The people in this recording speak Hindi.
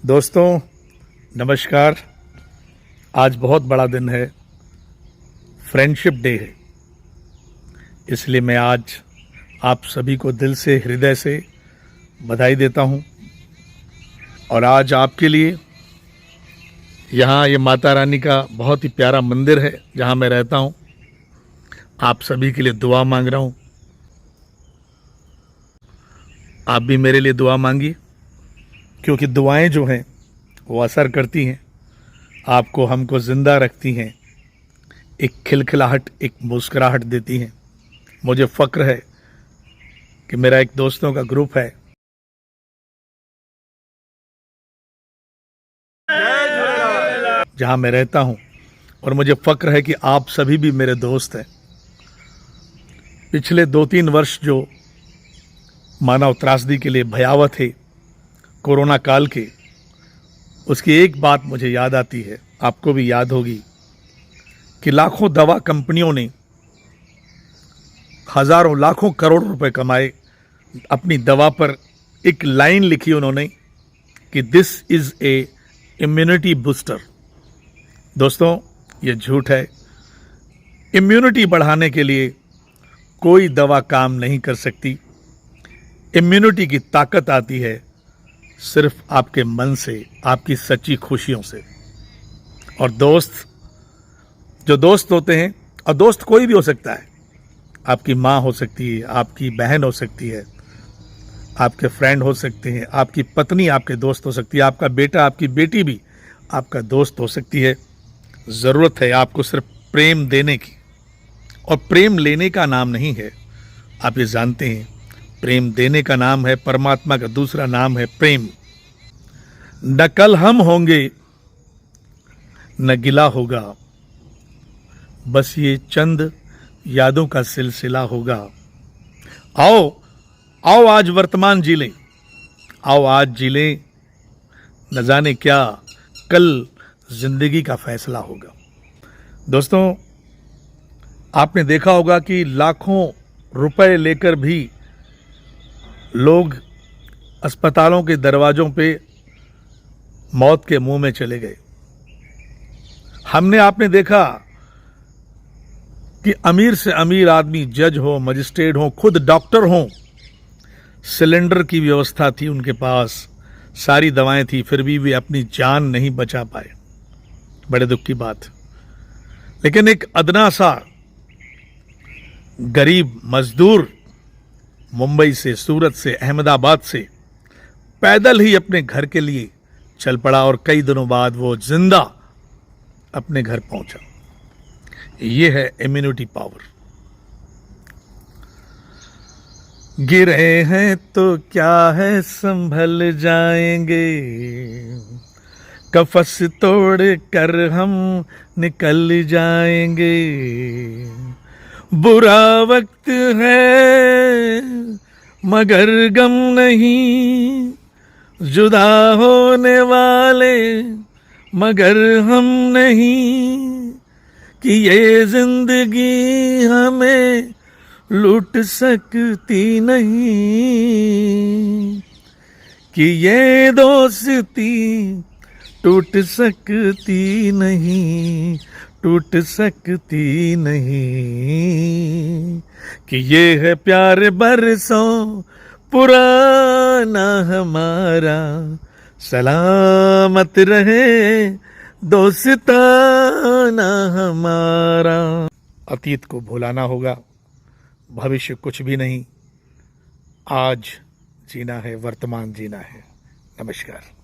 दोस्तों नमस्कार। आज बहुत बड़ा दिन है, फ्रेंडशिप डे है। इसलिए मैं आज आप सभी को दिल से, हृदय से बधाई देता हूं। और आज आपके लिए यहाँ ये माता रानी का बहुत ही प्यारा मंदिर है जहाँ मैं रहता हूँ। आप सभी के लिए दुआ मांग रहा हूँ। आप भी मेरे लिए दुआ मांगिए, क्योंकि दुआएं जो हैं वो असर करती हैं, आपको हमको ज़िंदा रखती हैं, एक खिलखिलाहट, एक मुस्कुराहट देती हैं। मुझे फ़क्र है कि मेरा एक दोस्तों का ग्रुप है जहां मैं रहता हूं, और मुझे फ़क्र है कि आप सभी भी मेरे दोस्त हैं। पिछले 2-3 वर्ष जो मानव त्रासदी के लिए भयावह थे, कोरोना काल के, उसकी एक बात मुझे याद आती है, आपको भी याद होगी, कि लाखों दवा कंपनियों ने हजारों लाखों करोड़ रुपए कमाए। अपनी दवा पर एक लाइन लिखी उन्होंने कि this is a immunity booster. दोस्तों ये झूठ है। इम्यूनिटी बढ़ाने के लिए कोई दवा काम नहीं कर सकती। इम्यूनिटी की ताकत आती है सिर्फ आपके मन से, आपकी सच्ची खुशियों से। और जो दोस्त होते हैं, और दोस्त कोई भी हो सकता है, आपकी माँ हो सकती है, आपकी बहन हो सकती है, आपके फ्रेंड हो सकते हैं, आपकी पत्नी आपके दोस्त हो सकती है, आपका बेटा, आपकी बेटी भी आपका दोस्त हो सकती है। ज़रूरत है आपको सिर्फ प्रेम देने की, और प्रेम लेने का नाम नहीं है। आप ये जानते हैं, प्रेम देने का नाम है, परमात्मा का दूसरा नाम है प्रेम। न कल हम होंगे न गिला होगा, बस ये चंद यादों का सिलसिला होगा। आओ आओ आज वर्तमान जी लें, आओ आज जी लें, न जाने क्या कल जिंदगी का फैसला होगा। दोस्तों आपने देखा होगा कि लाखों रुपए लेकर भी लोग अस्पतालों के दरवाजों पे मौत के मुंह में चले गए। आपने देखा कि अमीर से अमीर आदमी, जज हो, मजिस्ट्रेट हो, खुद डॉक्टर हो, सिलेंडर की व्यवस्था थी उनके पास, सारी दवाएं थी, फिर भी वे अपनी जान नहीं बचा पाए। बड़े दुख की बात। लेकिन एक अदना सा गरीब मजदूर मुंबई से, सूरत से, अहमदाबाद से पैदल ही अपने घर के लिए चल पड़ा, और कई दिनों बाद वो जिंदा अपने घर पहुंचा। ये है इम्यूनिटी पावर। गिरे हैं तो क्या है, संभल जाएंगे, कफस तोड़ कर हम निकल जाएंगे। बुरा वक्त है मगर गम नहीं, जुदा होने वाले मगर हम नहीं, कि ये जिंदगी हमें लूट सकती नहीं, कि ये दोस्ती टूट सकती नहीं, टूट सकती नहीं, कि ये है प्यार बरसों पुराना हमारा, सलामत रहे दोस्ताना हमारा। अतीत को भुलाना होगा, भविष्य कुछ भी नहीं। आज जीना है, वर्तमान जीना है। नमस्कार।